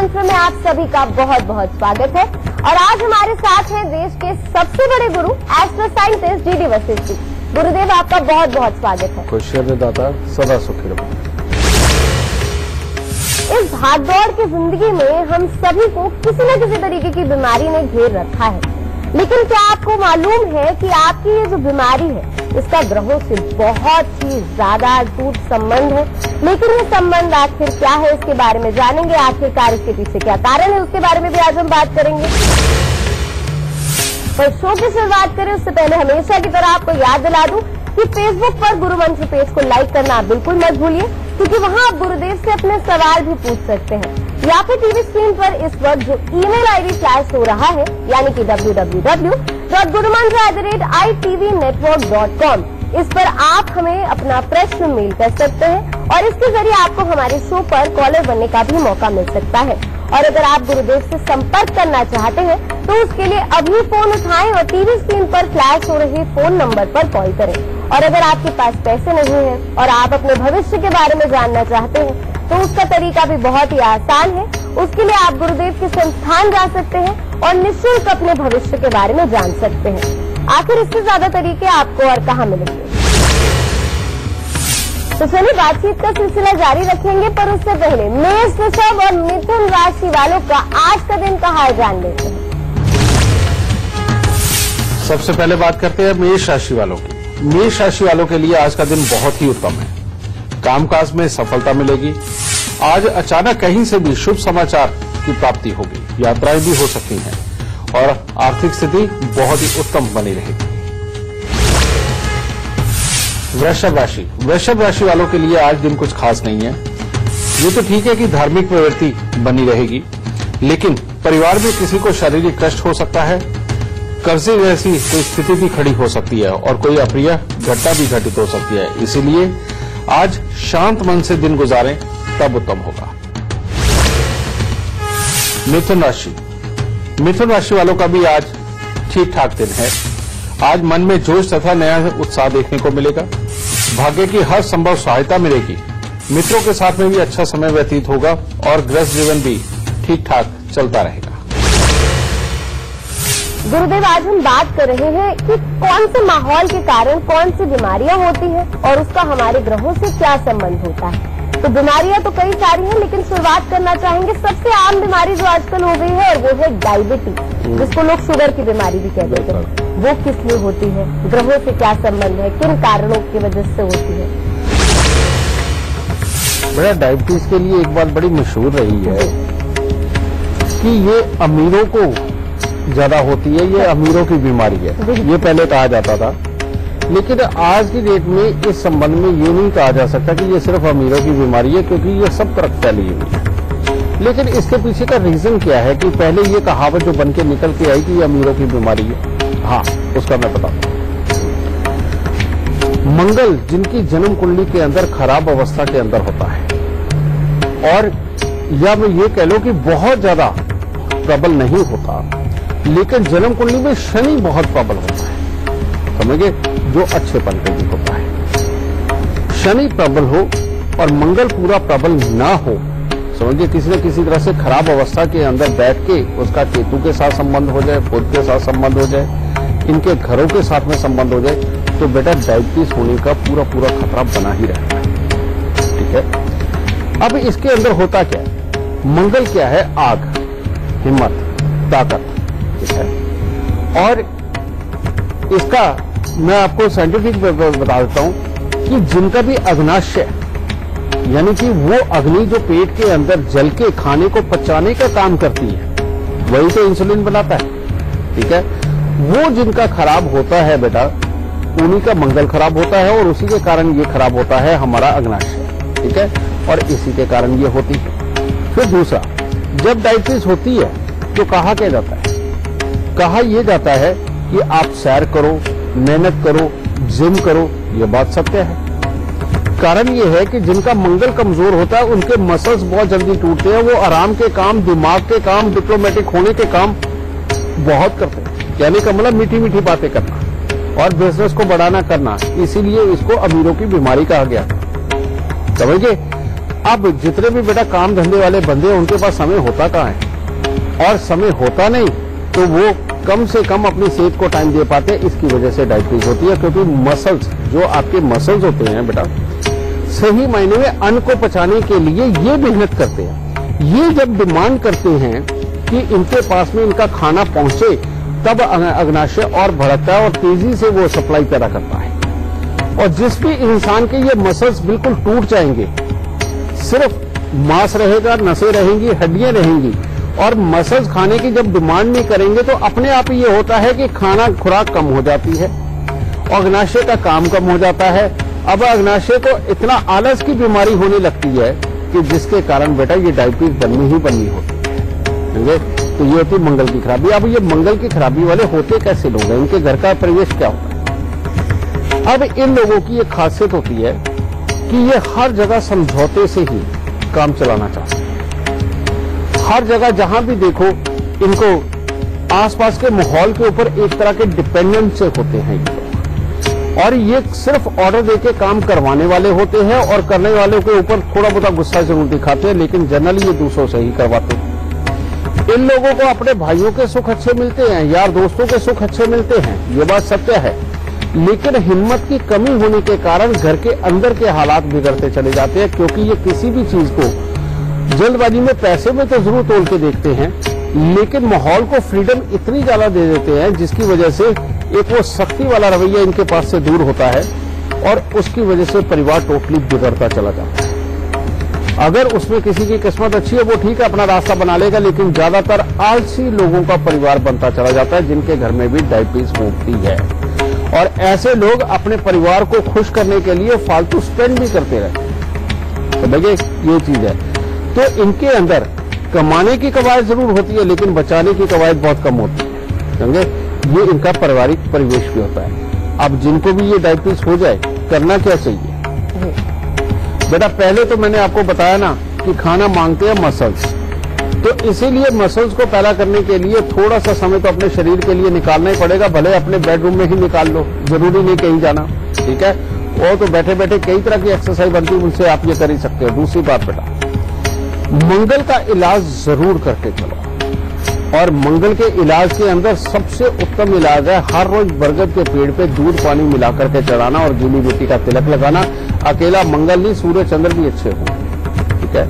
मंत्र में आप सभी का बहुत बहुत स्वागत है। और आज हमारे साथ हैं देश के सबसे बड़े गुरु astro scientist DD Vashishtha ji. गुरुदेव, आपका बहुत बहुत स्वागत है। खुशियां दाता सदा सुखी रहो। इस भागदौड़ की जिंदगी में हम सभी को किसी न किसी तरीके की बीमारी ने घेर रखा है, लेकिन क्या आपको मालूम है कि आपकी ये जो बीमारी है इसका ग्रहों से बहुत ही ज्यादा अटूट संबंध है। लेकिन ये संबंध आखिर क्या है, इसके बारे में जानेंगे। आखिरकार इसके पीछे क्या कारण है, उसके बारे में भी आज हम बात करेंगे। पर शो की शुरुआत करें उससे पहले हमेशा की तरह आपको याद दिला दूं कि फेसबुक पर गुरु मंत्र पेज को लाइक करना आप बिल्कुल मत भूलिए, क्योंकि वहां आप गुरुदेव से अपने सवाल भी पूछ सकते हैं। या फिर टीवी स्क्रीन पर इस वक्त जो ईमेल आईडी फ्लैश हो रहा है, यानी कि www.gurumantra@itvnetwork.com, इस पर आप हमें अपना प्रश्न मेल कर सकते हैं और इसके जरिए आपको हमारे शो पर कॉलर बनने का भी मौका मिल सकता है। और अगर आप गुरुदेव से संपर्क करना चाहते हैं तो उसके लिए अभी फोन उठाएं और टीवी स्क्रीन पर फ्लैश हो रहे फोन नंबर पर कॉल करें। और अगर आपके पास पैसे नहीं है और आप अपने भविष्य के बारे में जानना चाहते हैं तो उसका तरीका भी बहुत ही आसान है। उसके लिए आप गुरुदेव के संस्थान जा सकते हैं और निःशुल्क अपने भविष्य के बारे में जान सकते हैं। आखिर इससे ज्यादा तरीके आपको और कहाँ मिलेंगे। तो चलिए बातचीत का सिलसिला जारी रखेंगे, पर उससे पहले मेष, वृषभ और मिथुन राशि वालों का आज का दिन का हाल जान लेते हैं। सबसे पहले बात करते हैं मेष राशि वालों की। मेष राशि वालों के लिए आज का दिन बहुत ही उत्तम है। कामकाज में सफलता मिलेगी। आज अचानक कहीं से भी शुभ समाचार की प्राप्ति होगी। यात्राएं भी हो सकती हैं और आर्थिक स्थिति बहुत ही उत्तम बनी रहेगी। वृषभ राशि वालों के लिए आज दिन कुछ खास नहीं है। ये तो ठीक है कि धार्मिक प्रवृत्ति बनी रहेगी, लेकिन परिवार में किसी को शारीरिक कष्ट हो सकता है। कर्जे जैसी कोई स्थिति भी खड़ी हो सकती है और कोई अप्रिय घटना भी घटित हो सकती है। इसीलिए आज शांत मन से दिन गुजारें, तब उत्तम होगा। मिथुन राशि वालों का भी आज ठीक ठाक दिन है। आज मन में जोश तथा नया उत्साह देखने को मिलेगा। भाग्य की हर संभव सहायता मिलेगी। मित्रों के साथ में भी अच्छा समय व्यतीत होगा और गृहस्थ जीवन भी ठीक ठाक चलता रहेगा। गुरुदेव, आज हम बात कर रहे हैं कि कौन से माहौल के कारण कौन सी बीमारियां होती हैं और उसका हमारे ग्रहों से क्या संबंध होता है। तो बीमारियां तो कई सारी हैं, लेकिन शुरुआत करना चाहेंगे सबसे आम बीमारी जो आजकल हो गई है, और वो है डायबिटीज, जिसको लोग शुगर की बीमारी भी कहते हैं। वो किस लिए होती है, ग्रहों से क्या संबंध है, किन कारणों की वजह से होती है। मेरा डायबिटीज के लिए एक बात बड़ी मशहूर रही है कि ये अमीरों को ज्यादा होती है, ये अमीरों की बीमारी है, ये पहले कहा जाता था। लेकिन आज की डेट में इस संबंध में ये नहीं कहा जा सकता कि ये सिर्फ अमीरों की बीमारी है, क्योंकि ये सब तरफ फैली हुई है। लेकिन इसके पीछे का रीजन क्या है कि पहले ये कहावत जो बन के निकल के आई कि ये अमीरों की बीमारी है, हाँ, उसका मैं बताता हूं। मंगल जिनकी जन्म कुंडली के अंदर खराब अवस्था के अंदर होता है, और या मैं ये कह लो कि बहुत ज्यादा प्रबल नहीं होता, लेकिन जन्म कुंडली में शनि बहुत प्रबल होता है, समझिए, जो अच्छे पन पे भी होता है। शनि प्रबल हो और मंगल पूरा प्रबल ना हो, समझिए, किसी न किसी तरह से खराब अवस्था के अंदर बैठ के उसका केतु के साथ संबंध हो जाए, बुध के साथ संबंध हो जाए, इनके घरों के साथ में संबंध हो जाए, तो बेटा डायबिटीज होने का पूरा खतरा बना ही रहता है। ठीक है। अब इसके अंदर होता क्या है, मंगल क्या है, आग, हिम्मत, ताकत, ठीक है। और इसका मैं आपको साइंटिफिक बता देता हूं कि जिनका भी अग्नाशय, यानी कि वो अग्नि जो पेट के अंदर जल के खाने को पचाने का काम करती है, वही तो इंसुलिन बनाता है, ठीक है। वो जिनका खराब होता है बेटा, उन्हीं का मंगल खराब होता है और उसी के कारण ये खराब होता है हमारा अग्नाशय, ठीक है, और इसी के कारण ये होती है। फिर दूसरा, जब डायबिटीज होती है तो कहा क्या जाता है, कहा यह जाता है कि आप सैर करो, मेहनत करो, जिम करो, ये बात सत्य है। कारण ये है कि जिनका मंगल कमजोर होता है उनके मसल्स बहुत जल्दी टूटते हैं, वो आराम के काम, दिमाग के काम, डिप्लोमेटिक होने के काम बहुत करते हैं। यानी का मतलब मीठी मीठी बातें करना और बिजनेस को बढ़ाना करना, इसीलिए इसको अमीरों की बीमारी कहा गया, समझिए। अब जितने भी बेटा काम धंधे वाले बंदे हैं उनके पास समय होता कहाँ है, और समय होता नहीं तो वो कम से कम अपनी सेहत को टाइम दे पाते हैं। इसकी वजह से डायबिटीज होती है, क्योंकि मसल्स, जो आपके मसल्स होते हैं बेटा, सही मायने में अन्न को पचाने के लिए ये मेहनत करते हैं। ये जब डिमांड करते हैं कि इनके पास में इनका खाना पहुंचे, तब अग्नाशय और भड़कता है और तेजी से वो सप्लाई पैदा करता है। और जिस भी इंसान के ये मसल्स बिल्कुल टूट जाएंगे, सिर्फ मांस रहेगा, नसें रहेंगी, हड्डियां रहेंगी, और मसल्स खाने की जब डिमांड नहीं करेंगे तो अपने आप ही ये होता है कि खाना खुराक कम हो जाती है, अग्नाशय का काम कम हो जाता है। अब अग्नाशय को इतना आलस की बीमारी होने लगती है कि जिसके कारण बेटा ये डायबिटीज बननी ही बननी होती है। तो ये होती मंगल की खराबी। अब ये मंगल की खराबी वाले होते कैसे लोग हैं, इनके घर का परिवेश क्या होता है? अब इन लोगों की एक खासियत होती है कि ये हर जगह समझौते से ही काम चलाना चाहते हैं। हर जगह जहां भी देखो, इनको आसपास के माहौल के ऊपर एक तरह के डिपेंडेंट से होते हैं ये लोग, और ये सिर्फ ऑर्डर देके काम करवाने वाले होते हैं, और करने वालों के ऊपर थोड़ा बहुत गुस्सा जरूर दिखाते हैं, लेकिन जनरली ये दूसरों से ही करवाते हैं। इन लोगों को अपने भाइयों के सुख अच्छे मिलते हैं, यार दोस्तों के सुख अच्छे मिलते हैं, ये बात सत्य है, लेकिन हिम्मत की कमी होने के कारण घर के अंदर के हालात बिगड़ते चले जाते हैं। क्योंकि ये किसी भी चीज को जल्दबाजी में पैसे में तो जरूर तोल के देखते हैं, लेकिन माहौल को फ्रीडम इतनी ज्यादा दे देते हैं जिसकी वजह से एक वो सख्ती वाला रवैया इनके पास से दूर होता है, और उसकी वजह से परिवार टोटली बिगड़ता चला जाता है। अगर उसमें किसी की किस्मत अच्छी है वो ठीक है, अपना रास्ता बना लेगा, लेकिन ज्यादातर आलसी लोगों का परिवार बनता चला जाता है, जिनके घर में भी डायबिटीज होती है। और ऐसे लोग अपने परिवार को खुश करने के लिए फालतू स्पेंड भी करते रहते। तो देखिए ये चीज है। तो इनके अंदर कमाने की कवायद जरूर होती है, लेकिन बचाने की कवायद बहुत कम होती है। समझे? ये इनका पारिवारिक परिवेश भी होता है। अब जिनको भी ये डायबिटीज हो जाए, करना क्या चाहिए बेटा? पहले तो मैंने आपको बताया ना कि खाना मांगते हैं मसल्स, तो इसीलिए मसल्स को पैदा करने के लिए थोड़ा सा समय तो अपने शरीर के लिए निकालना ही पड़ेगा, भले अपने बेडरूम में ही निकाल लो, जरूरी नहीं कहीं जाना, ठीक है? वो तो बैठे बैठे कई तरह की एक्सरसाइज बनती है, उनसे आप ये कर ही सकते हो। दूसरी बात बेटा, मंगल का इलाज जरूर करके चलो, और मंगल के इलाज के अंदर सबसे उत्तम इलाज है हर रोज बरगद के पेड़ पे दूध पानी मिला करके चढ़ाना और गीली मिट्टी का तिलक लगाना। अकेला मंगल नहीं, सूर्य चंद्र भी अच्छे हों, ठीक है?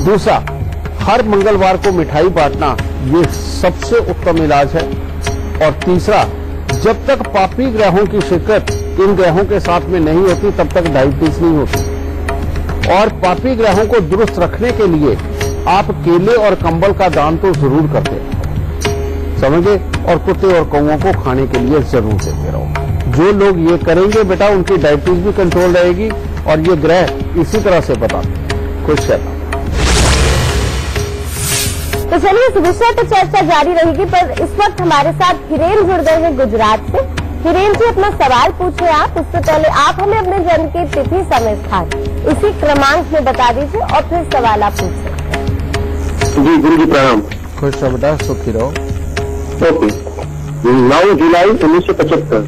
दूसरा, हर मंगलवार को मिठाई बांटना, ये सबसे उत्तम इलाज है। और तीसरा, जब तक पापी ग्रहों की शिरकत इन ग्रहों के साथ में नहीं होती तब तक डायबिटीज नहीं होती। और पापी ग्रहों को दुरुस्त रखने के लिए आप केले और कंबल का दान तो जरूर करते रहो, समझे? और कुत्ते और कौओं को खाने के लिए जरूर देते रहो। जो लोग ये करेंगे बेटा, उनकी डायबिटीज भी कंट्रोल रहेगी, और ये ग्रह इसी तरह से बताते हैं। खुश रहना। तो चलिए इस विषय पर चर्चा जारी रहेगी, पर इस वक्त हमारे साथ हिरेन जुड़ गए हैं गुजरात से। हिरेन जी, अपना सवाल पूछे आप। उससे पहले आप हमें अपने जन्म की तिथि, समय, स्थान इसी क्रमांक में बता दीजिए और फिर सवाल आप पूछ सकते हैं। जी गुरु जी प्रणाम। खुश रहो बेटा, सुखी रहो। ओके। 9 जुलाई 1975।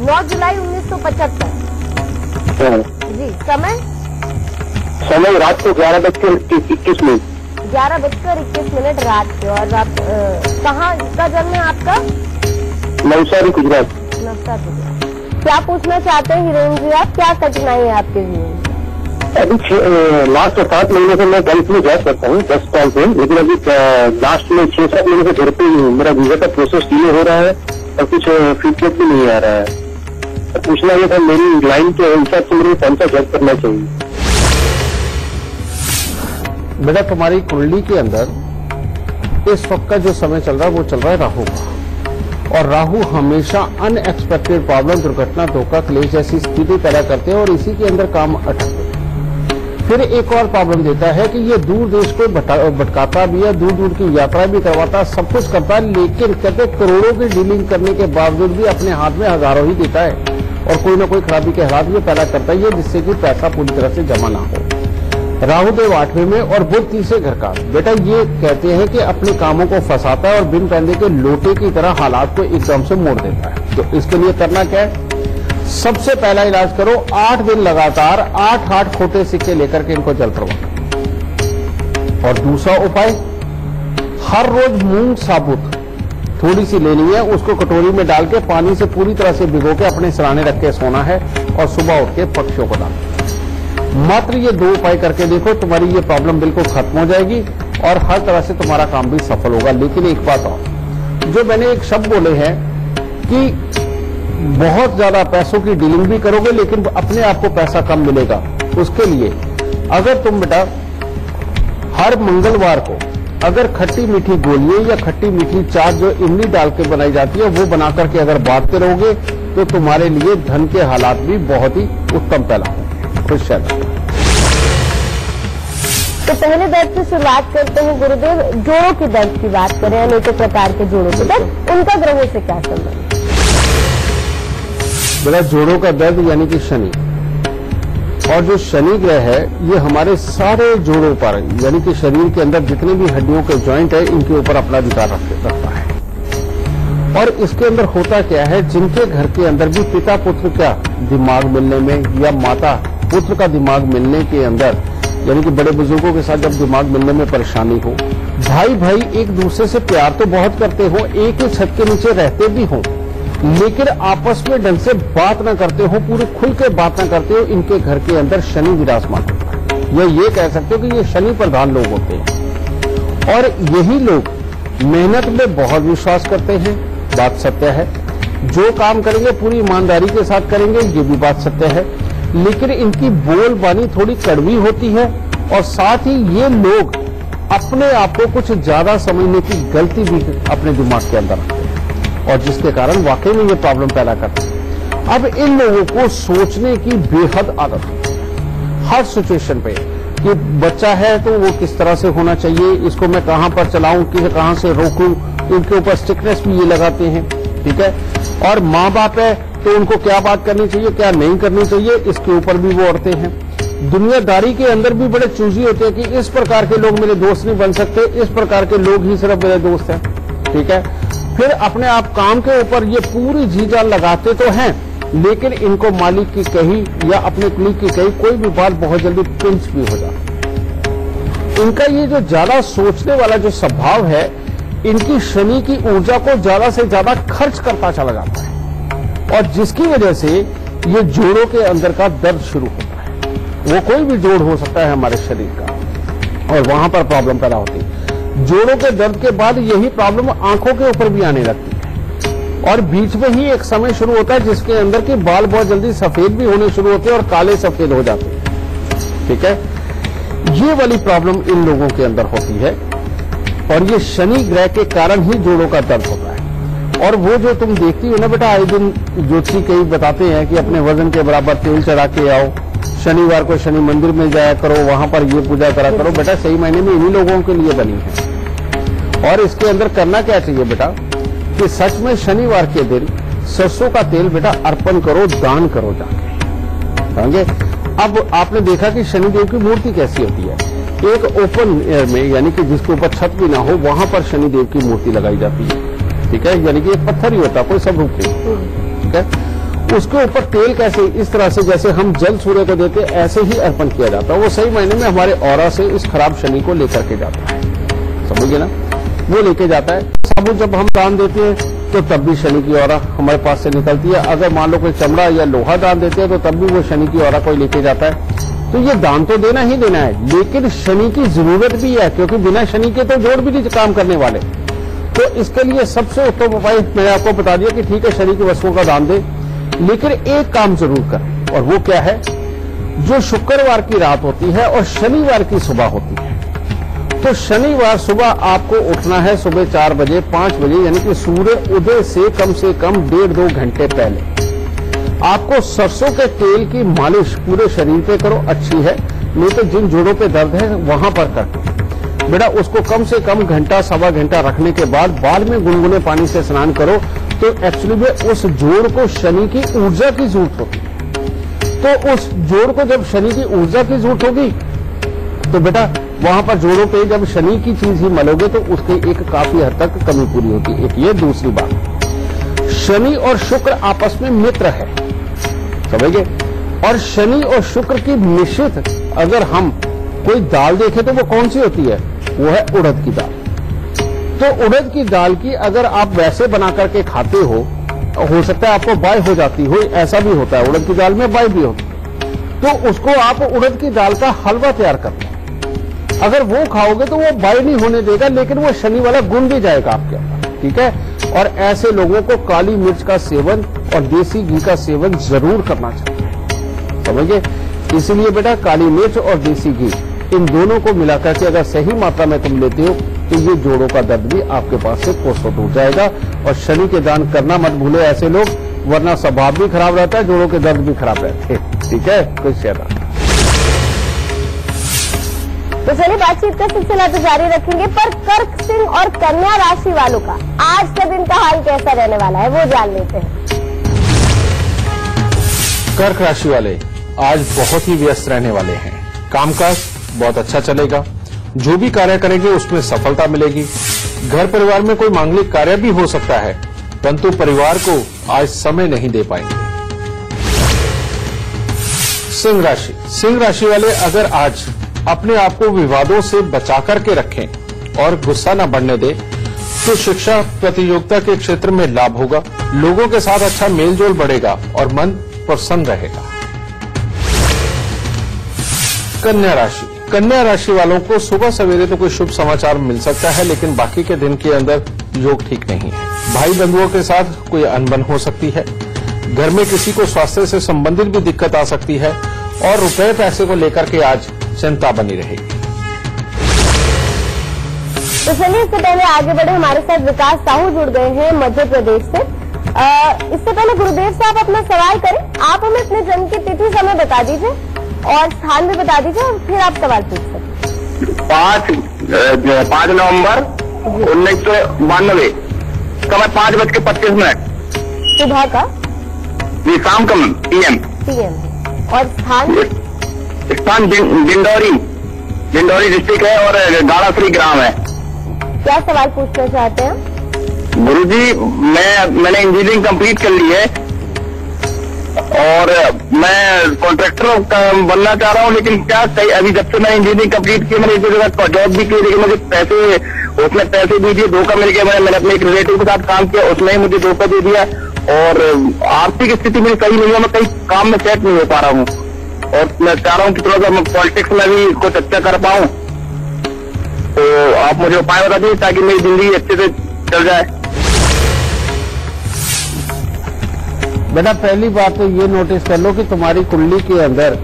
9 जुलाई 1975। जी, समय रात को 11:21 11:21 रात के। और आप कहाँ का जन्म है आपका? नवसारी गुजरात। नवसारी गुजरात। क्या पूछना चाहते हैं हिरेन जी आप? क्या कठिनाई है आपके जीवन में? अभी लास्ट 7 महीने से मैं गल्फ में जॉब करता हूँ 10 साल से, लेकिन अभी लास्ट में 6-7 महीने से घर पे ही हूँ। मेरा वीजा का प्रोसेस डिले हो रहा है और कुछ फीडबैक भी नहीं आ रहा है। पूछना ये था, मेरी लाइन के हिसाब से मुझे कौन सा जॉब करना चाहिए? बेटा, तुम्हारी कुंडली के अंदर इस वक्त का जो समय चल रहा है वो चल रहा है राहु का, और राहु हमेशा अनएक्सपेक्टेड प्रॉब्लम, दुर्घटना, धोखा, क्लेश जैसी स्थिति पैदा करते हैं और इसी के अंदर काम अटकते हैं। फिर एक और प्रॉब्लम देता है कि ये दूर देश को भटकाता भी है, दूर दूर की यात्रा भी करवाता है, सब कुछ करता है, लेकिन कहते करोड़ों की डीलिंग करने के बावजूद भी अपने हाथ में हजारों ही देता है, और कोई ना कोई खराबी के हालात ये पैदा करता है, जिससे कि पैसा पूरी तरह से जमा ना हो। राहुदेव 8वें में और बुध 3 घर का। बेटा, ये कहते हैं कि अपने कामों को फंसाता है और बिन पैंदे के लोटे की तरह हालात को एकदम से मोड़ देता है। तो इसके लिए करना क्या है? सबसे पहला इलाज करो, 8 दिन लगातार 8 खोटे सिक्के लेकर के इनको जल प्रवाह। और दूसरा उपाय, हर रोज मूंग साबुत थोड़ी सी लेनी है, उसको कटोरी में डाल के पानी से पूरी तरह से भिगो के अपने सिरहाने रख के सोना है और सुबह उठ के पक्षियों को डालना। मात्र ये 2 उपाय करके देखो, तुम्हारी ये प्रॉब्लम बिल्कुल खत्म हो जाएगी और हर तरह से तुम्हारा काम भी सफल होगा। लेकिन एक बात और, जो मैंने एक शब्द बोले हैं कि बहुत ज्यादा पैसों की डीलिंग भी करोगे लेकिन अपने आप को पैसा कम मिलेगा, उसके लिए अगर तुम बेटा हर मंगलवार को अगर खट्टी मीठी गोलियां या खट्टी मीठी चाट जो इमली डाल के बनाई जाती है वो बना करके अगर बांटते रहोगे तो तुम्हारे लिए धन के हालात भी बहुत ही उत्तम पैदा होंगे। खुश रहना। तो पहले दर्द से शुरुआत करते हैं गुरुदेव। जोड़ों की दर्द की बात करें, अनेकों प्रकार के जोड़ों के दर्द, उनका ग्रहों से क्या संबंध? बेटा जोड़ों का दर्द यानी कि शनि, और जो शनि ग्रह है ये हमारे सारे जोड़ों पर यानी कि शरीर के अंदर जितने भी हड्डियों के जॉइंट है इनके ऊपर अपना अधिकार रखता है। और इसके अंदर होता क्या है, जिनके घर के अंदर भी पिता पुत्र का दिमाग मिलने में या माता पुत्र का दिमाग मिलने के अंदर यानी कि बड़े बुजुर्गों के साथ जब दिमाग मिलने में परेशानी हो, भाई भाई एक दूसरे से प्यार तो बहुत करते हो, एक ही छत के नीचे रहते भी हो, लेकिन आपस में ढंग से बात ना करते हो, पूरे खुल के बात ना करते हो, इनके घर के अंदर शनि विराजमान होता है। या ये कह सकते हो कि ये शनि प्रधान लोग होते हैं। और यही लोग मेहनत में बहुत विश्वास करते हैं, बात सत्य है। जो काम करेंगे पूरी ईमानदारी के साथ करेंगे, ये भी बात सत्य है। लेकिन इनकी बोलबानी थोड़ी कड़वी होती है और साथ ही ये लोग अपने आप को कुछ ज्यादा समझने की गलती भी अपने दिमाग के अंदर रखते हैं और जिसके कारण वाकई में ये प्रॉब्लम पैदा करते हैं। अब इन लोगों को सोचने की बेहद आदत है हर सिचुएशन पे कि बच्चा है तो वो किस तरह से होना चाहिए, इसको मैं कहां पर चलाऊं, कहां से रोकूं, इनके ऊपर स्ट्रिक्टनेस भी ये लगाते हैं, ठीक है। और माँ बाप है तो उनको क्या बात करनी चाहिए क्या नहीं करनी चाहिए, इसके ऊपर भी वो अड़ते हैं। दुनियादारी के अंदर भी बड़े चूजी होते हैं कि इस प्रकार के लोग मेरे दोस्त नहीं बन सकते, इस प्रकार के लोग ही सिर्फ मेरे दोस्त हैं, ठीक है। फिर अपने आप काम के ऊपर ये पूरी जी जान लगाते तो हैं, लेकिन इनको मालिक की कही या अपने क्लिक की कही कोई भी बात बहुत जल्दी पिंच भी हो जाती। इनका ये जो ज्यादा सोचने वाला जो स्वभाव है, इनकी शनि की ऊर्जा को ज्यादा से ज्यादा खर्च करता चला जाता है और जिसकी वजह से ये जोड़ों के अंदर का दर्द शुरू होता है। वो कोई भी जोड़ हो सकता है हमारे शरीर का और वहां पर प्रॉब्लम पैदा होती है। जोड़ों के दर्द के बाद यही प्रॉब्लम आंखों के ऊपर भी आने लगती है और बीच में ही एक समय शुरू होता है जिसके अंदर के बाल बहुत जल्दी सफेद भी होने शुरू होते हैं और काले सफेद हो जाते हैं, ठीक है। ये वाली प्रॉब्लम इन लोगों के अंदर होती है और ये शनि ग्रह के कारण ही जोड़ों का दर्द होता है। और वो जो तुम देखती हो ना बेटा, आए दिन ज्योतिषी कई बताते हैं कि अपने वजन के बराबर तेल चढ़ा के आओ, शनिवार को शनि मंदिर में जाया करो, वहां पर ये पूजा करा करो। बेटा सही मायने में इन्हीं लोगों के लिए बनी है। और इसके अंदर करना क्या चाहिए बेटा कि सच में शनिवार के दिन सरसों का तेल बेटा अर्पण करो, दान करो जाके, समझे। अब आपने देखा कि शनिदेव की मूर्ति कैसी होती है, एक ओपन एयर में यानी कि जिसके ऊपर छत भी ना हो वहां पर शनिदेव की मूर्ति लगाई जाती है, ठीक है। यानी कि एक पत्थर ही होता, कोई सब रूप नहीं, ठीक है। उसके ऊपर तेल कैसे, इस तरह से जैसे हम जल सूर्य को देते ऐसे ही अर्पण किया जाता है। वो सही मायने में हमारे ऑरा से इस खराब शनि को लेकर के जाता है, समझिए ना, वो लेके जाता है। साबुन जब हम दान देते हैं तो तब भी शनि की ऑरा हमारे पास से निकलती है। अगर मान लो कोई चमड़ा या लोहा दान देते हैं तो तब भी वो शनि की ऑरा कोई लेके जाता है। तो ये दान तो देना ही देना है, लेकिन शनि की जरूरत भी है क्योंकि बिना शनि के तो जोड़ भी नहीं काम करने वाले। तो इसके लिए सबसे उत्तम उपाय मैंने आपको बता दिया कि ठीक है शनि की वस्तुओं का दान दे, लेकिन एक काम जरूर करें और वो क्या है, जो शुक्रवार की रात होती है और शनिवार की सुबह होती है, तो शनिवार सुबह आपको उठना है सुबह 4 बजे 5 बजे यानी कि सूर्य उदय से कम 1.5-2 घंटे पहले आपको सरसों के तेल की मालिश पूरे शरीर पे करो, अच्छी है। नहीं तो जिन जोड़ों पे दर्द है वहां पर कर बेटा उसको कम से कम घंटा सवा घंटा रखने के बाद में गुनगुने पानी से स्नान करो। तो एक्चुअली में उस जोड़ को शनि की ऊर्जा की जरूरत होती है। तो उस जोड़ को जब शनि की ऊर्जा की जरूरत होगी तो बेटा वहां पर जोड़ों पे जब शनि की चीज ही मलोगे तो उसकी एक काफी हद तक कमी पूरी होगी। एक ये, दूसरी बात, शनि और शुक्र आपस में मित्र है समझ गए। और शनि और शुक्र की मिश्रित अगर हम कोई दाल देखें तो वो कौन सी होती है? वो है उड़द की दाल। तो उड़द की दाल की अगर आप वैसे बना करके खाते हो सकता है आपको बाय हो जाती हो, ऐसा भी होता है, उड़द की दाल में बाय भी होती है। तो उसको आप उड़द की दाल का हलवा तैयार कर लो, अगर वो खाओगे तो वो बाय नहीं होने देगा, लेकिन वो शनि वाला गुण भी जाएगा आपके अंदर, ठीक है। और ऐसे लोगों को काली मिर्च का सेवन और देसी घी का सेवन जरूर करना चाहिए, समझिए। इसलिए बेटा काली मिर्च और देसी घी इन दोनों को मिलाकर के अगर सही मात्रा में तुम लेते हो तो ये जोड़ों का दर्द भी आपके पास से कोसों दूर जाएगा। और शनि के दान करना मत भूलो ऐसे लोग, वरना स्वभाव भी खराब रहता है, जोड़ों के दर्द भी खराब रहते हैं, ठीक है। कुछ शेयर तो चलिए बातचीत का सिलसिला तो जारी रखेंगे, पर कर्क सिंह और कन्या राशि वालों का आज का दिन का हाल कैसा रहने वाला है वो जान लेते हैं। कर्क राशि वाले आज बहुत ही व्यस्त रहने वाले हैं। कामकाज बहुत अच्छा चलेगा, जो भी कार्य करेंगे उसमें सफलता मिलेगी। घर परिवार में कोई मांगलिक कार्य भी हो सकता है, परंतु परिवार को आज समय नहीं दे पाएंगे। सिंह राशि वाले अगर आज अपने आप को विवादों से बचा करके रखें और गुस्सा न बढ़ने दें तो शिक्षा प्रतियोगिता के क्षेत्र में लाभ होगा, लोगों के साथ अच्छा मेलजोल बढ़ेगा और मन प्रसन्न रहेगा। कन्या राशि वालों को सुबह सवेरे तो कोई शुभ समाचार मिल सकता है, लेकिन बाकी के दिन के अंदर योग ठीक नहीं है। भाई बंधुओं के साथ कोई अनबन हो सकती है, घर में किसी को स्वास्थ्य से संबंधित भी दिक्कत आ सकती है और रुपए पैसे को लेकर के आज चिंता बनी रहेगी। तो चलिए इससे पहले आगे बढ़े, हमारे साथ विकास साहू जुड़ गए हैं मध्य प्रदेश से। इससे पहले गुरुदेव से आप अपना सवाल करें, आप हमें अपने जन्म की तिथि समय बता दीजिए और स्थान भी बता दीजिए और फिर आप सवाल पूछ सकते। 5 नवंबर 1992, समय 5:25। सुबह का? जी शाम का PM। और स्थान डिंडौरी डिस्ट्रिक्ट है और गाड़ाश्री ग्राम है। क्या सवाल पूछना चाहते हैं? गुरुजी मैंने इंजीनियरिंग कंप्लीट कर ली है और मैं कॉन्ट्रैक्टर बनना चाह रहा हूँ, लेकिन क्या सही अभी जब से मैंने इंजीनियरिंग कंप्लीट की मैंने इस जगह जॉब भी की, लेकिन मुझे उसमें पैसे दीजिए, धोखा मिल गया। मैंने अपने एक रिलेटिव के साथ काम किया, उसने ही मुझे धोखा दे दिया और आर्थिक स्थिति मेरी सही नहीं है, मैं कहीं काम में सेट नहीं हो पा रहा हूँ और मैं चाह रहा हूँ कि थोड़ा सा मैं पॉलिटिक्स में भी कुछ अच्छा कर पाऊँ, तो आप मुझे उपाय बता दीजिए ताकि मेरी जिंदगी अच्छे से चल जाए। बेटा पहली बात तो ये नोटिस कर लो कि तुम्हारी कुंडली के अंदर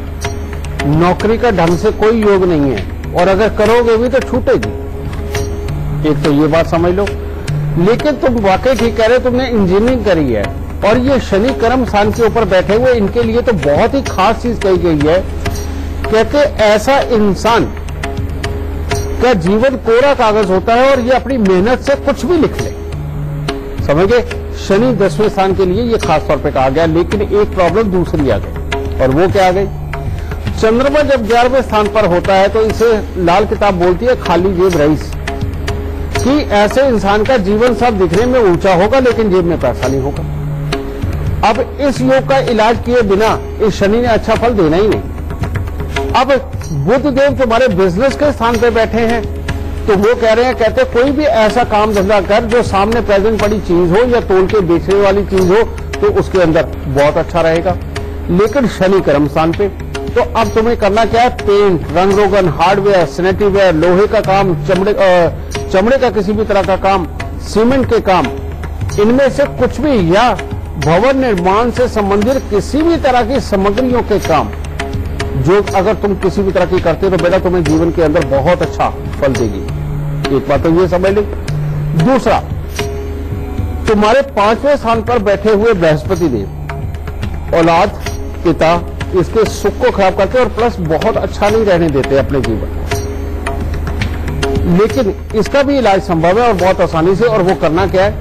नौकरी का ढंग से कोई योग नहीं है, और अगर करोगे भी तो छूटेगी, एक तो ये बात समझ लो। लेकिन तुम वाकई ठीक कह रहे हो, तुमने इंजीनियरिंग करी है और ये शनि कर्म स्थान के ऊपर बैठे हुए, इनके लिए तो बहुत ही खास चीज कही गई है। कहते ऐसा इंसान का जीवन कोरा कागज होता है और ये अपनी मेहनत से कुछ भी लिख ले, समझ गए। शनि 10वें स्थान के लिए ये खास तौर पे कहा गया, लेकिन एक प्रॉब्लम दूसरी आ गई, और वो क्या आ गई? चंद्रमा जब 11वें स्थान पर होता है तो इसे लाल किताब बोलती है खाली जेब रईस, कि ऐसे इंसान का जीवन सब दिखने में ऊंचा होगा लेकिन जेब में पैसा नहीं होगा। अब इस योग का इलाज किए बिना इस शनि ने अच्छा फल देना ही नहीं। अब बुध देव तुम्हारे बिजनेस के स्थान पे बैठे हैं, तो वो कह रहे हैं, कहते कोई भी ऐसा काम धंधा कर जो सामने प्रेजेंट पड़ी चीज हो या तोल के बेचने वाली चीज हो, तो उसके अंदर बहुत अच्छा रहेगा। लेकिन शनि कर्म स्थान पे, तो अब तुम्हें करना क्या है? पेंट, रंग रोगन, हार्डवेयर, सैनिटरी वेयर, लोहे का काम, चमड़े का किसी भी तरह का काम, सीमेंट के काम, इनमें से कुछ भी, या भवन निर्माण से संबंधित किसी भी तरह की सामग्रियों के काम, जो अगर तुम किसी भी तरह की करते हो तो बेटा तुम्हें जीवन के अंदर बहुत अच्छा फल देगी। एक बात तो ये समझ लो। दूसरा, तुम्हारे 5वें स्थान पर बैठे हुए बृहस्पति देव औलाद, पिता, इसके सुख को खराब करते और प्लस बहुत अच्छा नहीं रहने देते अपने जीवन। लेकिन इसका भी इलाज संभव है और बहुत आसानी से, और वो करना क्या है?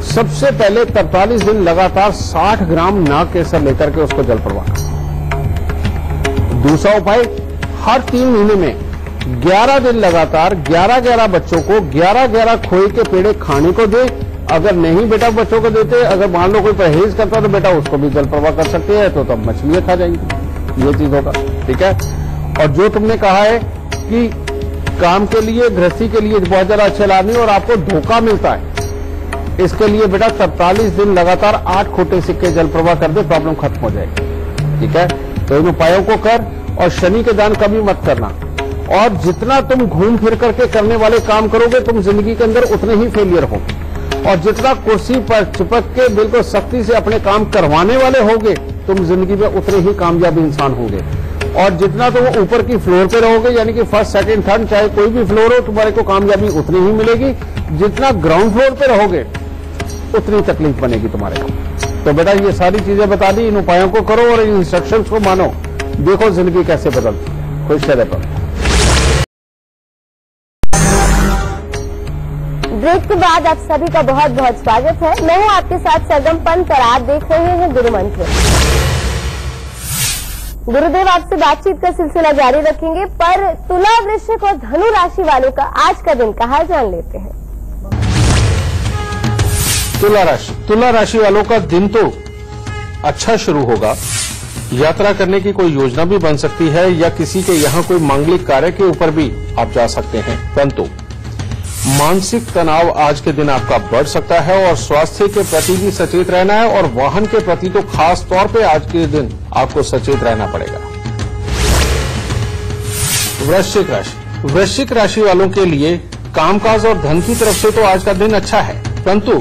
सबसे पहले 43 दिन लगातार 60 ग्राम नाग केसर लेकर के उसको जल प्रवाह। दूसरा उपाय, हर 3 महीने में 11 दिन लगातार 11 बच्चों को 11 खोए के पेड़े खाने को दे। अगर नहीं बेटा बच्चों को देते, अगर मान लो कोई परहेज करता तो बेटा उसको भी जल प्रवाह कर सकते हैं, तो तब मछलियां खा जाएंगी, ये चीज होगा। ठीक है। और जो तुमने कहा है कि काम के लिए, गृहस्थी के लिए बहुत ज्यादा अच्छे लाभ नहीं और आपको धोखा मिलता है, इसके लिए बेटा 43 दिन लगातार 8 खोटे सिक्के जल प्रवाह कर दे, प्रॉब्लम खत्म हो जाएगी। ठीक है। तो इन उपायों को कर और शनि के दान कभी मत करना। और जितना तुम घूम फिर करके करने वाले काम करोगे, तुम जिंदगी के अंदर उतने ही फेलियर हो। और जितना कुर्सी पर चिपक के बिल्कुल सख्ती से अपने काम करवाने वाले होगे, तुम जिंदगी में उतने ही कामयाब इंसान होंगे। और जितना तुम ऊपर की फ्लोर पे रहोगे, यानी कि फर्स्ट, सेकंड, थर्ड, चाहे कोई भी फ्लोर हो, तुम्हारे को कामयाबी उतनी ही मिलेगी। जितना ग्राउंड फ्लोर पे रहोगे, उतनी तकलीफ बनेगी तुम्हारे को। तो बेटा ये सारी चीजें बता दी, इन उपायों को करो और इन इंस्ट्रक्शंस को मानो, देखो जिंदगी कैसे बदलती है। खुश रहे। ब्रेक के बाद आप सभी का बहुत बहुत स्वागत है। मैं हूं आपके साथ सरगम पंत और आप देख रहे हैं गुरु मंत्र। गुरुदेव आपसे बातचीत का सिलसिला जारी रखेंगे, पर तुला, वृश्चिक और धनु राशि वालों का आज का दिन कहा जान लेते हैं। तुला राशि वालों का दिन तो अच्छा शुरू होगा। यात्रा करने की कोई योजना भी बन सकती है या किसी के यहाँ कोई मांगलिक कार्य के ऊपर भी आप जा सकते हैं, परंतु मानसिक तनाव आज के दिन आपका बढ़ सकता है और स्वास्थ्य के प्रति भी सचेत रहना है और वाहन के प्रति तो खास तौर पे आज के दिन आपको सचेत रहना पड़ेगा। वृश्चिक राशि वालों के लिए कामकाज और धन की तरफ से तो आज का दिन अच्छा है, परंतु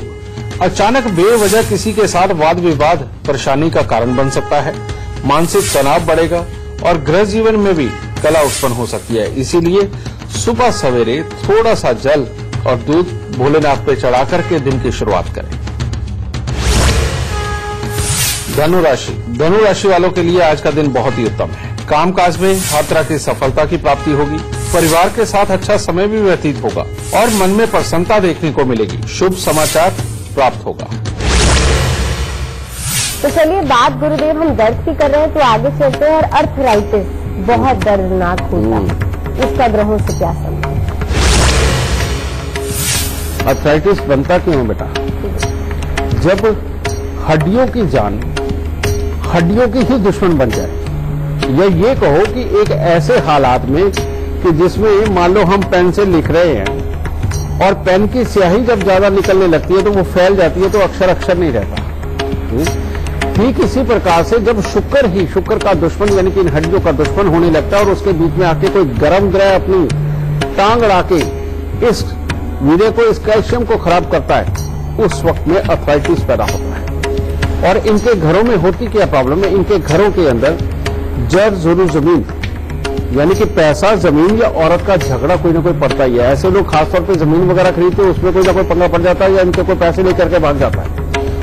अचानक बेवजह किसी के साथ वाद विवाद परेशानी का कारण बन सकता है। मानसिक तनाव बढ़ेगा और गृह जीवन में भी कला उत्पन्न हो सकती है। इसीलिए सुबह सवेरे थोड़ा सा जल और दूध भोलेनाथ पे चढ़ा करके दिन की शुरुआत करें। धनु राशि वालों के लिए आज का दिन बहुत ही उत्तम है। कामकाज में हर तरह की सफलता की प्राप्ति होगी, परिवार के साथ अच्छा समय भी व्यतीत होगा और मन में प्रसन्नता देखने को मिलेगी। शुभ समाचार प्राप्त होगा। तो चलिए बात गुरुदेव हम दर्द की कर रहे हैं, तो आगे चलते हैं। और अर्थराइटिस बहुत दर्दनाक होता है, इसका ग्रहों से क्या संबंध? अर्थराइटिस बनता क्यों है बेटा? जब हड्डियों की जान हड्डियों की ही दुश्मन बन जाए, या ये कहो कि एक ऐसे हालात में कि जिसमें मान लो हम पेन से लिख रहे हैं और पेन की स्याही जब ज्यादा निकलने लगती है तो वो फैल जाती है, तो अक्षर नहीं रहता। ठीक इसी प्रकार से जब शुक्र का दुश्मन यानी कि इन हड्डियों का दुश्मन होने लगता है और उसके बीच में आके कोई गर्म ग्रह अपनी टांग अड़ा के इस वीर्य को, इस कैल्शियम को खराब करता है, उस वक्त में अर्थराइटिस पैदा होता है। और इनके घरों में होती क्या प्रॉब्लम है? इनके घरों के अंदर जड़ जरूर जमीन यानी कि पैसा, जमीन या औरत का झगड़ा कोई ना कोई पड़ता ही है। ऐसे लोग खासतौर पर जमीन वगैरह खरीदते हैं, उसमें कोई ना कोई पंगा पड़ जाता है या इनके कोई पैसे लेकर के भाग जाता है।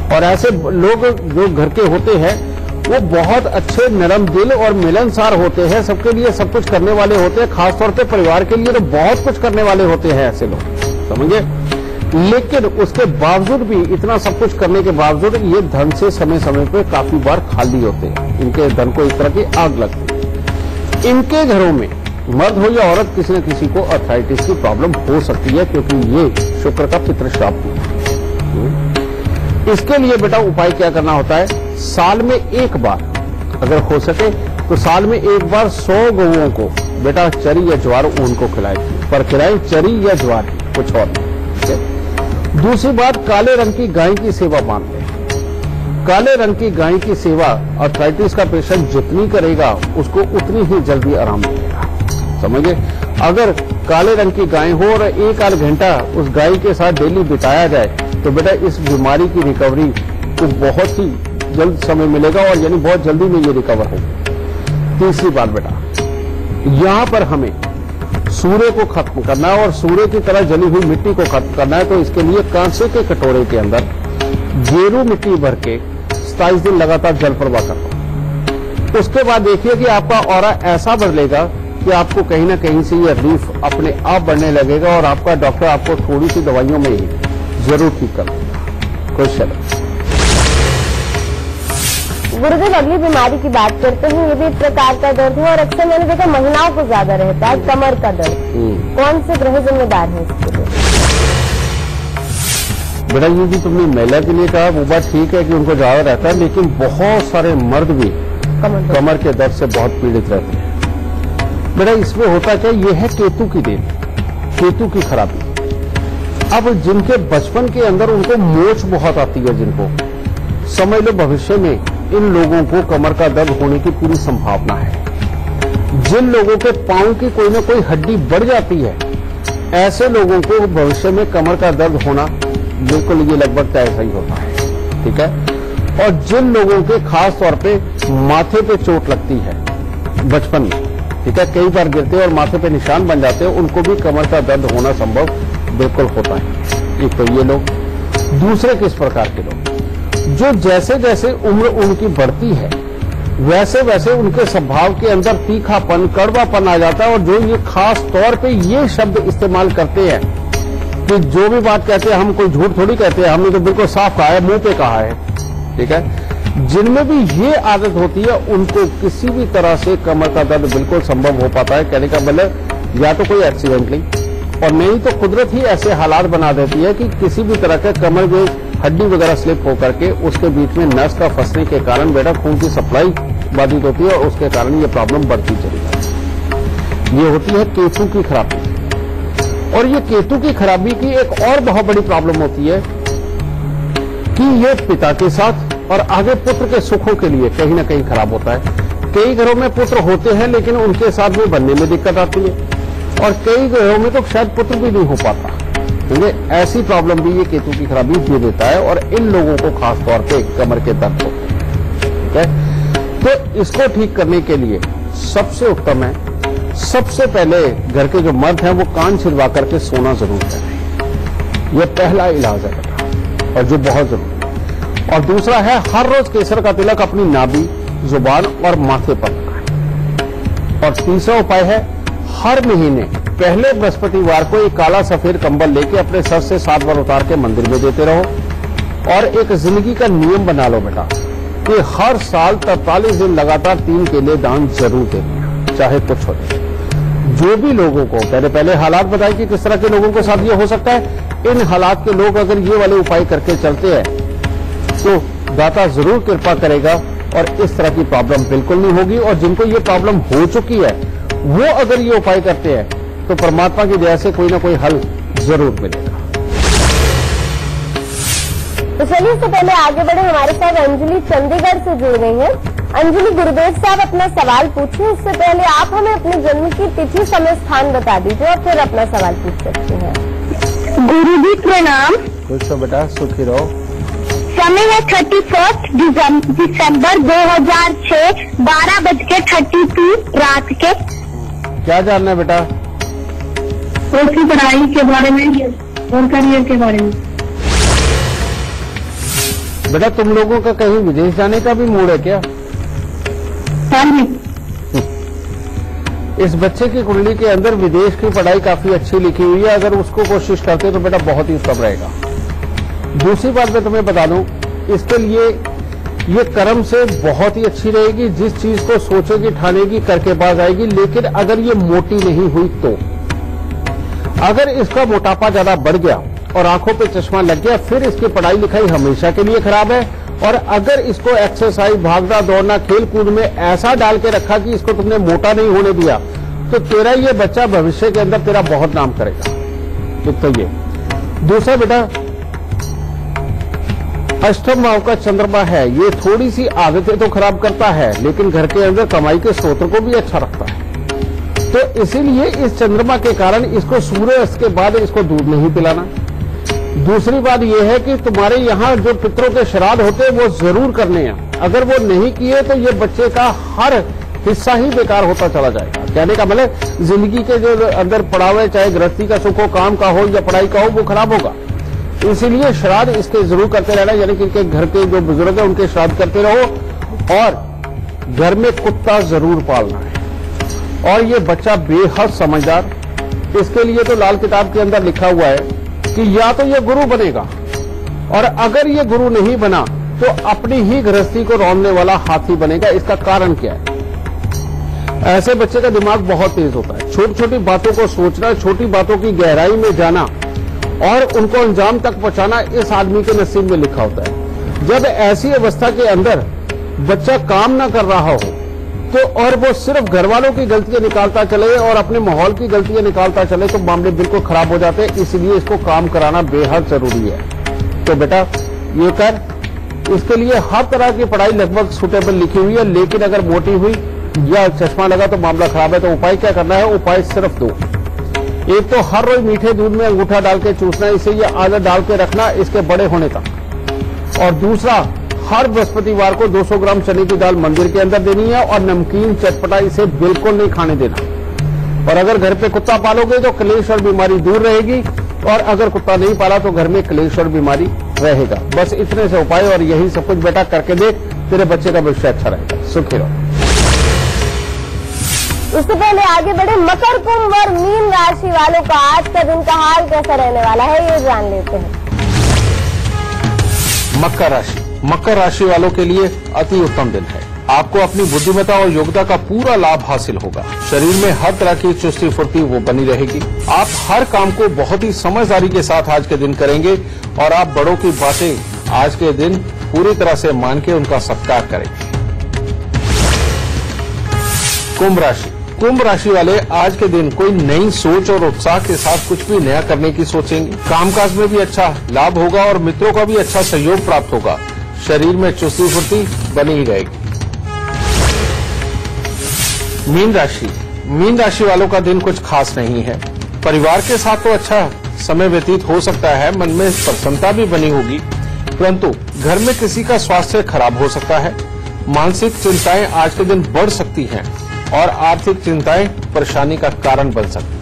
और ऐसे लोग जो घर के होते हैं वो बहुत अच्छे, नरम दिल और मिलनसार होते हैं, सबके लिए सब कुछ करने वाले होते हैं, खासतौर पे परिवार के लिए तो बहुत कुछ करने वाले होते हैं ऐसे लोग, समझे। लेकिन उसके बावजूद भी, इतना सब कुछ करने के बावजूद, ये धन से समय समय पे काफी बार खाली होते हैं। इनके धन को इस तरह की आग लगती है। इनके घरों में मर्द हो या औरत, किसी न किसी को अर्थराइटिस की प्रॉब्लम हो सकती है, क्योंकि ये शुक्र का पितृश्राप है। इसके लिए बेटा उपाय क्या करना होता है? साल में एक बार, अगर हो सके तो साल में एक बार 100 गौओं को बेटा चरी या ज्वार उनको खिलाए, पर खिलाए चरी या ज्वार, कुछ और नहीं। दूसरी बात, काले रंग की गाय की सेवा मान लें। काले रंग की गाय की सेवा अर्थराइटिस का पेशेंट जितनी करेगा उसको उतनी ही जल्दी आराम मिलेगा, समझिए। अगर काले रंग की गाय हो और 1-8 घंटा उस गाय के साथ डेली बिताया जाए तो बेटा इस बीमारी की रिकवरी को बहुत ही जल्द समय मिलेगा और यानी बहुत जल्दी में ये रिकवर होगी। तीसरी बात बेटा, यहां पर हमें सूर्य को खत्म करना है और सूर्य की तरह जली हुई मिट्टी को खत्म करना है। तो इसके लिए कांसे के कटोरे के अंदर गेरू मिट्टी भर के 27 दिन लगातार जल प्रवाह करना। उसके बाद देखिए कि आपका ऑरा ऐसा बदलेगा कि आपको कहीं ना कहीं से ये रिलीफ अपने आप बढ़ने लगेगा और आपका डॉक्टर आपको थोड़ी सी दवाइयों में ही जरूर ठीक कर देगा। क्वेश्चन गुरुदेव, अगली बीमारी की बात करते हैं। ये भी एक प्रकार का दर्द है और अक्सर मैंने देखा महिलाओं को ज्यादा रहता है, कमर का दर्द। कौन से ग्रह जिम्मेदार है इसके लिए? बेटा ये भी तुमने महिला के लिए कहा, वो बात ठीक है कि उनको ज्यादा रहता है, लेकिन बहुत सारे मर्द भी कमर के दर्द से बहुत पीड़ित रहते हैं। बेटा इसमें होता क्या, ये है केतु की देन, केतु की खराबी। अब जिनके बचपन के अंदर उनको मोच बहुत आती है, जिनको समझ लो भविष्य में इन लोगों को कमर का दर्द होने की पूरी संभावना है। जिन लोगों के पांव की कोई ना कोई हड्डी बढ़ जाती है, ऐसे लोगों को भविष्य में कमर का दर्द होना बिल्कुल ये लगभग ऐसा ही होता है। ठीक है। और जिन लोगों के खास तौर पे माथे पे चोट लगती है बचपन में, ठीक है, कई बार गिरते हैं और माथे पे निशान बन जाते हैं, उनको भी कमर का दर्द होना संभव बिल्कुल होता है। एक तो ये लोग, दूसरे किस प्रकार के लोग, जो जैसे जैसे उम्र उनकी बढ़ती है वैसे वैसे उनके स्वभाव के अंदर तीखापन, कड़वापन आ जाता है। और जो ये खास तौर पे ये शब्द इस्तेमाल करते हैं कि जो भी बात कहते हैं हम कोई झूठ थोड़ी कहते हैं, हमने तो बिल्कुल साफ कहा है, मुंह पे कहा है। ठीक है। जिनमें भी ये आदत होती है उनको किसी भी तरह से कमर का दर्द बिल्कुल संभव हो पाता है। कहने का मतलब या तो कोई एक्सीडेंटली, और नहीं तो कुदरत ही ऐसे हालात बना देती है कि किसी भी तरह का कमर में हड्डी वगैरह स्लिप होकर के उसके बीच में नस का फंसने के कारण बेटा खून की सप्लाई बाधित होती है और उसके कारण ये प्रॉब्लम बढ़ती चली जाती है। ये होती है केतु की खराबी। और ये केतु की खराबी की एक और बहुत बड़ी प्रॉब्लम होती है कि ये पिता के साथ और आगे पुत्र के सुखों के लिए कहीं ना कहीं खराब होता है। कई घरों में पुत्र होते हैं लेकिन उनके साथ में बनने में दिक्कत आती है, और कई घरों में तो शायद पुत्र भी नहीं हो पाता। ऐसी प्रॉब्लम भी ये केतु की खराबी दे देता है, और इन लोगों को खास तौर पे कमर के दर्द होते हैं। ठीक है। तो इसको ठीक करने के लिए सबसे उत्तम है, सबसे पहले घर के जो मर्द हैं वो कान छिदवा करके सोना जरूर करें। यह पहला इलाज है और जो बहुत जरूरी है। और दूसरा है हर रोज केसर का तिलक अपनी नाभि, जुबान और माथे पर लगाएं। और तीसरा उपाय है हर महीने पहले बृहस्पतिवार को एक काला सफेद कंबल लेके अपने सर से 7 बार उतार के मंदिर में देते रहो। और एक जिंदगी का नियम बना लो बेटा कि हर साल 43 दिन लगातार 3 केले दान जरूर देना, चाहे कुछ हो जाए। जो भी लोगों को पहले हालात बताए कि किस तरह के लोगों के साथ ये हो सकता है, इन हालात के लोग अगर ये वाले उपाय करके चलते हैं तो दाता जरूर कृपा करेगा और इस तरह की प्रॉब्लम बिल्कुल नहीं होगी। और जिनको ये प्रॉब्लम हो चुकी है वो अगर ये उपाय करते हैं तो परमात्मा की दया से कोई ना कोई हल जरूर मिलेगा। तो चलिए इससे पहले आगे बढ़े, हमारे साथ अंजलि चंडीगढ़ से जुड़ गई हैं। अंजलि, गुरुदेव साहब अपना सवाल पूछिए, उससे पहले आप हमें अपने जन्म की तिथि, समय, स्थान बता दीजिए और फिर अपना सवाल पूछ सकते हैं। गुरुजी प्रणाम। खुश हो बेटा, सुखी रहो। समय है 31 दिसंबर 2006, 12:32 रात के। क्या जानना है बेटा? उसकी पढ़ाई के बारे में और करियर के बारे में। बेटा तुम लोगों का कहीं विदेश जाने का भी मूड है क्या? हाँ जी। इस बच्चे की कुंडली के अंदर विदेश की पढ़ाई काफी अच्छी लिखी हुई है। अगर उसको कोशिश करते तो बेटा बहुत ही उत्तम रहेगा। दूसरी बात मैं तुम्हें बता दूं, इसके लिए ये कर्म से बहुत ही अच्छी रहेगी। जिस चीज को सोचेगी, ठानेगी, करके बाज आएगी। लेकिन अगर ये मोटी नहीं हुई तो, अगर इसका मोटापा ज्यादा बढ़ गया और आंखों पे चश्मा लग गया, फिर इसकी पढ़ाई लिखाई हमेशा के लिए खराब है। और अगर इसको एक्सरसाइज, भागना दौड़ना, खेल कूद में ऐसा डाल के रखा कि इसको तुमने मोटा नहीं होने दिया, तो तेरा ये बच्चा भविष्य के अंदर तेरा बहुत नाम करेगा। एक तो ये। दूसरा बेटा, अष्टम भाव का चंद्रमा है, ये थोड़ी सी आदतें तो खराब करता है लेकिन घर के अंदर कमाई के स्रोत को भी अच्छा रखता है। तो इसीलिए इस चंद्रमा के कारण इसको सूर्यास्त के बाद इसको दूध नहीं पिलाना। दूसरी बात यह है कि तुम्हारे यहाँ जो पितरों के श्राद्ध होते हैं वो जरूर करने हैं। अगर वो नहीं किए तो ये बच्चे का हर हिस्सा ही बेकार होता चला जाएगा। कहने का मतलब जिंदगी के जो अंदर पड़ा हुआ है, चाहे गृहस्थी का सुख हो, काम का हो या पढ़ाई का हो, वो खराब होगा। इसीलिए श्राद्ध इसके जरूर करते रहना, यानी कि घर के जो बुजुर्ग है उनके श्राद्ध करते रहो। और घर में कुत्ता जरूर पालना है। और ये बच्चा बेहद समझदार, इसके लिए तो लाल किताब के अंदर लिखा हुआ है कि या तो ये गुरु बनेगा, और अगर ये गुरु नहीं बना तो अपनी ही गृहस्थी को रौंदने वाला हाथी बनेगा। इसका कारण क्या है? ऐसे बच्चे का दिमाग बहुत तेज होता है। छोटी छोटी बातों को सोचना, छोटी बातों की गहराई में जाना, और उनको अंजाम तक पहुंचाना इस आदमी के नसीब में लिखा होता है। जब ऐसी अवस्था के अंदर बच्चा काम ना कर रहा हो तो और वो सिर्फ घर वालों की गलतियां निकालता चले और अपने माहौल की गलतियां निकालता चले तो मामले बिल्कुल खराब हो जाते हैं। इसलिए इसको काम कराना बेहद जरूरी है। तो बेटा ये कर, इसके लिए हर तरह की पढ़ाई लगभग सुटेबल लिखी हुई है, लेकिन अगर मोटी हुई या चश्मा लगा तो मामला खराब है। तो उपाय क्या करना है? उपाय सिर्फ 2। एक तो हर रोज मीठे दूध में अंगूठा डाल के चूसना, इसे ये आदत डाल के रखना इसके बड़े होने तक। और दूसरा, हर बृहस्पतिवार को 200 ग्राम चने की दाल मंदिर के अंदर देनी है और नमकीन चटपटा इसे बिल्कुल नहीं खाने देना। और अगर घर पे कुत्ता पालोगे तो क्लेश और बीमारी दूर रहेगी, और अगर कुत्ता नहीं पाला तो घर में क्लेश और बीमारी रहेगा। बस इतने से उपाय और यही सब कुछ बेटा करके देख, तेरे बच्चे का भविष्य अच्छा रहेगा। सुखी रहो। उससे पहले आगे बढ़े, मकर, कुंभ और मीन राशि वालों का आज का दिन का हाल कैसा रहने वाला है ये जान लेते हैं। मकर राशि, मकर राशि वालों के लिए अति उत्तम दिन है। आपको अपनी बुद्धिमत्ता और योग्यता का पूरा लाभ हासिल होगा। शरीर में हर तरह की चुस्ती फुर्ती वो बनी रहेगी। आप हर काम को बहुत ही समझदारी के साथ आज के दिन करेंगे और आप बड़ों की बातें आज के दिन पूरी तरह से मान के उनका सत्कार करेंगे। कुंभ राशि, कुंभ राशि वाले आज के दिन कोई नई सोच और उत्साह के साथ कुछ भी नया करने की सोचेंगे। कामकाज में भी अच्छा लाभ होगा और मित्रों का भी अच्छा सहयोग प्राप्त होगा। शरीर में चुस्ती फुर्ती बनी ही रहेगी। मीन राशि, मीन राशि वालों का दिन कुछ खास नहीं है। परिवार के साथ तो अच्छा समय व्यतीत हो सकता है, मन में प्रसन्नता भी बनी होगी, परंतु घर में किसी का स्वास्थ्य खराब हो सकता है। मानसिक चिंताएं आज के दिन बढ़ सकती हैं और आर्थिक चिंताएं परेशानी का कारण बन सकती हैं।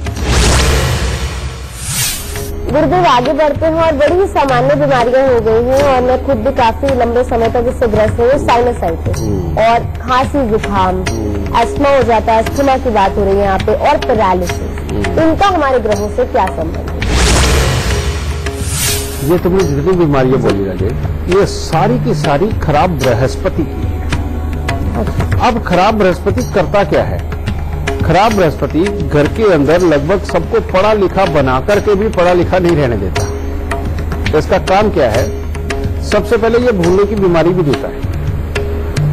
गुरुदेव आगे बढ़ते हैं और बड़ी ही सामान्य बीमारियां हो गई हैं और मैं खुद भी काफी लंबे समय तक इससे ग्रस्त हूँ। साइनसाइटिस और खांसी, जुकाम, अस्थमा हो जाता है, अस्थमा की बात हो रही है यहाँ पे, और पैरालिसिस, इनका हमारे ग्रहों से क्या संबंध है? ये तुमने जितनी बीमारियां बोली राजे, ये सारी की सारी खराब बृहस्पति की है। अब खराब बृहस्पति करता क्या है? खराब बृहस्पति घर के अंदर लगभग सबको पढ़ा लिखा बना करके भी पढ़ा लिखा नहीं रहने देता। तो इसका काम क्या है? सबसे पहले ये भूलने की बीमारी भी देता है।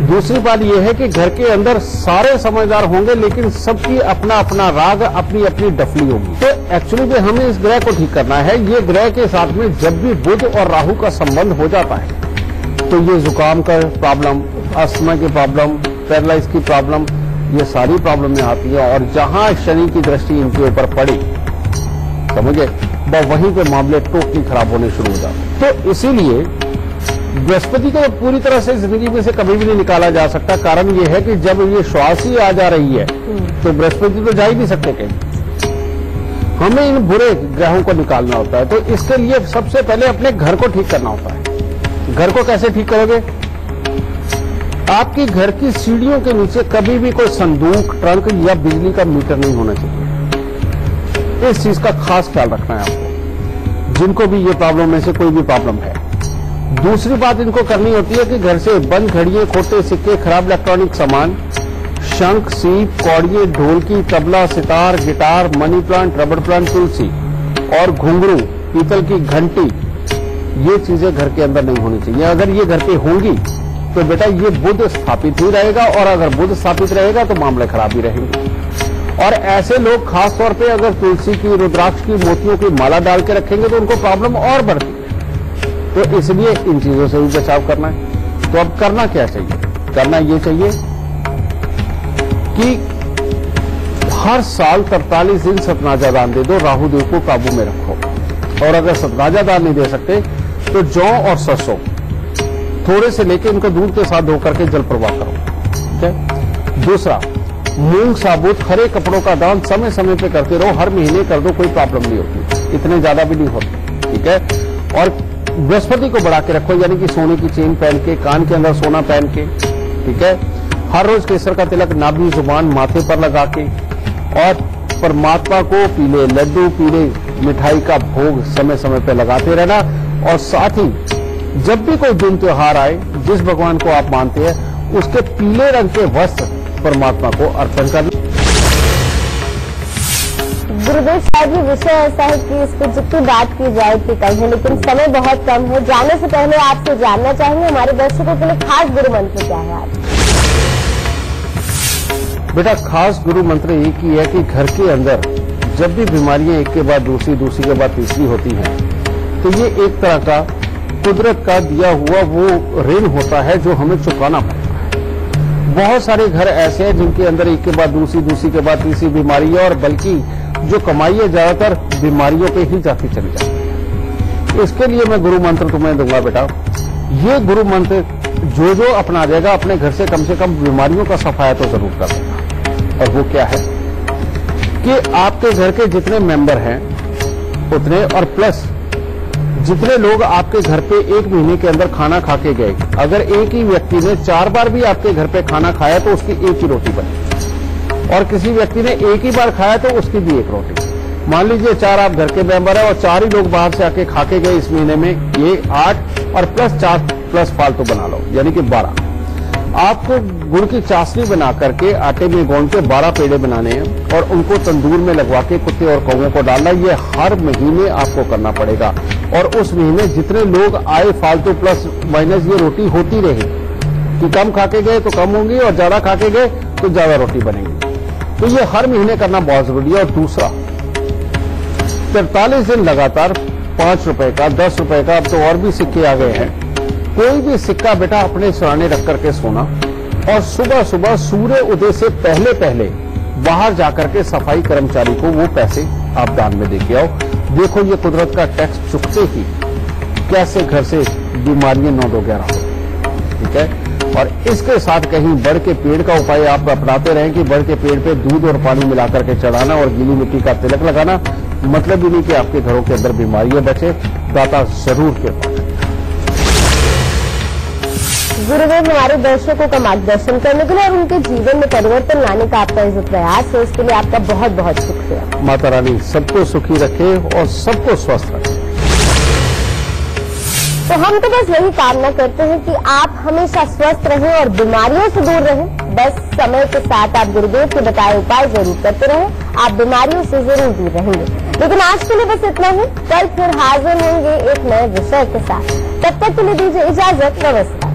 दूसरी बात यह है कि घर के अंदर सारे समझदार होंगे लेकिन सबकी अपना अपना राग, अपनी अपनी डफली होगी। तो एक्चुअली में हमें इस ग्रह को ठीक करना है। ये ग्रह के साथ में जब भी बुध और राहु का संबंध हो जाता है तो ये जुकाम का प्रॉब्लम, अस्थमा की प्रॉब्लम, पैरालाइज की प्रॉब्लम, ये सारी प्रॉब्लम में आती है। और जहां शनि की दृष्टि इनके ऊपर पड़ी, समझे, वहीं पे मामले टोटली खराब होने शुरू हो जाते। तो इसीलिए बृहस्पति को पूरी तरह से जिंदगी में से कभी भी नहीं निकाला जा सकता। कारण ये है कि जब ये श्वास ही आ जा रही है तो बृहस्पति तो जा ही नहीं सकते कहीं। हमें इन बुरे ग्रहों को निकालना होता है। तो इसके लिए सबसे पहले अपने घर को ठीक करना होता है। घर को कैसे ठीक करोगे? आपकी घर की सीढ़ियों के नीचे कभी भी कोई संदूक, ट्रंक या बिजली का मीटर नहीं होना चाहिए। इस चीज का खास ख्याल रखना है आपको, जिनको भी ये प्रॉब्लम में से कोई भी प्रॉब्लम है। दूसरी बात इनको करनी होती है कि घर से बंद घड़ियां, खोटे सिक्के, खराब इलेक्ट्रॉनिक सामान, शंख, सीप, कौड़िये, ढोलकी, tabla, sitar, guitar, money plant, रबड़ प्लांट, तुलसी और घुंघरू, पीतल की घंटी, ये चीजें घर के अंदर नहीं होनी चाहिए। अगर ये घर पे होंगी तो बेटा ये बुध स्थापित ही रहेगा, और अगर बुध स्थापित रहेगा तो मामले खराब ही रहेंगे। और ऐसे लोग खास तौर पे अगर तुलसी की, रुद्राक्ष की, मोतियों की माला डाल के रखेंगे तो उनको प्रॉब्लम और बढ़ती है। तो इसलिए इन चीजों से भी बचाव करना है। तो अब करना क्या चाहिए? करना ये चाहिए कि हर साल 43 दिन सतनाजा दान दे दो, राहु देव को काबू में रखो। और अगर सतनाजा दान नहीं दे सकते तो जौ और सरसों थोड़े से लेके इनको दूध के साथ धो करके जल प्रवाह करो। ठीक है। दूसरा, मूंग साबुत हरे कपड़ों का दान समय समय पे करते रहो। हर महीने कर दो, कोई प्रॉब्लम नहीं होती, इतने ज्यादा भी नहीं होते। ठीक है। और बृहस्पति को बढ़ा के रखो, यानी कि सोने की चेन पहन के, कान के अंदर सोना पहन के। ठीक है। हर रोज केसर का तिलक नाभि, जुबान, माथे पर लगा के, और परमात्मा को पीले लड्डू, पीले मिठाई का भोग समय समय पे लगाते रहना। और साथ ही जब भी कोई दिन त्योहार आए, जिस भगवान को आप मानते हैं उसके पीले रंग के वस्त्र परमात्मा को अर्पण करना। गुरुदेव, शायद ये विषय ऐसा है कि इस पर जितनी बात की जाए उतनी कम है, लेकिन समय बहुत कम है। जाने से पहले आपसे जानना चाहेंगे हमारे दर्शकों के लिए खास गुरु मंत्र क्या है आज? बेटा, खास गुरु मंत्र एक ही है कि घर के अंदर जब भी बीमारियां एक के बाद दूसरी, दूसरी के बाद तीसरी होती हैं, तो ये एक तरह का कुदरत का दिया हुआ वो ऋण होता है जो हमें चुकाना पड़ता है। बहुत सारे घर ऐसे हैं जिनके अंदर एक के बाद दूसरी, दूसरी के बाद तीसरी बीमारी है, और बल्कि जो कमाई है ज्यादातर बीमारियों पे ही जाती चली जाती है। इसके लिए मैं गुरु मंत्र तुम्हें दूंगा बेटा। ये गुरु मंत्र जो अपना देगा अपने घर से कम बीमारियों का सफाया तो जरूर कर देगा। और वो क्या है कि आपके घर के जितने मेंबर हैं उतने, और प्लस जितने लोग आपके घर पे एक महीने के अंदर खाना खा के गए, अगर एक ही व्यक्ति ने 4 बार भी आपके घर पे खाना खाया तो उसकी एक ही रोटी बनी, और किसी व्यक्ति ने एक ही बार खाया तो उसकी भी एक रोटी। मान लीजिए 4 आप घर के मेंबर है और 4 ही लोग बाहर से आके खा के गए इस महीने में, ये 8 और प्लस 4 प्लस फालतू बना लो, यानी कि 12। आपको गुड़ की चाशनी बना करके आटे में गोंद के 12 पेड़े बनाने हैं और उनको तंदूर में लगवा के कुत्ते और कौवों को डालना। ये हर महीने आपको करना पड़ेगा, और उस महीने जितने लोग आए फालतू प्लस माइनस ये रोटी होती रही कि कम खा के गए तो कम होंगी और ज्यादा खा के गए तो ज्यादा रोटी बनेगी। तो ये हर महीने करना बहुत जरूरी है। और दूसरा, 43 दिन लगातार 5 रुपए का, 10 रुपए का, अब तो और भी सिक्के आ गए हैं, कोई भी सिक्का बेटा अपने सिराने रख करके सोना, और सुबह सुबह सूर्य उदय से पहले पहले बाहर जाकर के सफाई कर्मचारी को वो पैसे आप दान में देके आओ। देखो ये कुदरत का टैक्स चुकते ही कैसे घर से बीमारियां 9-11 हो, ठीक है। और इसके साथ कहीं बड़ के पेड़ का उपाय आप अपनाते रहें कि बड़ के पेड़ पे दूध और पानी मिला करके चढ़ाना और गीली मिट्टी का तिलक लगाना। मतलब ही नहीं कि आपके घरों के अंदर बीमारियां बचे, दाता जरूर कृपा। गुरुदेव, हमारे दर्शकों का मार्गदर्शन करने के लिए और उनके जीवन में परिवर्तन लाने का आपका जो प्रयास है उसके लिए आपका बहुत बहुत शुक्रिया। माता रानी सबको सुखी रखे और सबको स्वस्थ रखे। तो हम तो बस यही कामना करते हैं कि आप हमेशा स्वस्थ रहें और बीमारियों से दूर रहें। बस समय के साथ आप गुरुदेव के बताए उपाय जरूर करते रहें, आप बीमारियों से जरूर दूर रहेंगे। लेकिन आज के लिए बस इतना ही, कल फिर हाजिर होंगे एक नए विषय के साथ। तब तक के लिए दीजिए इजाजत, नमस्कार।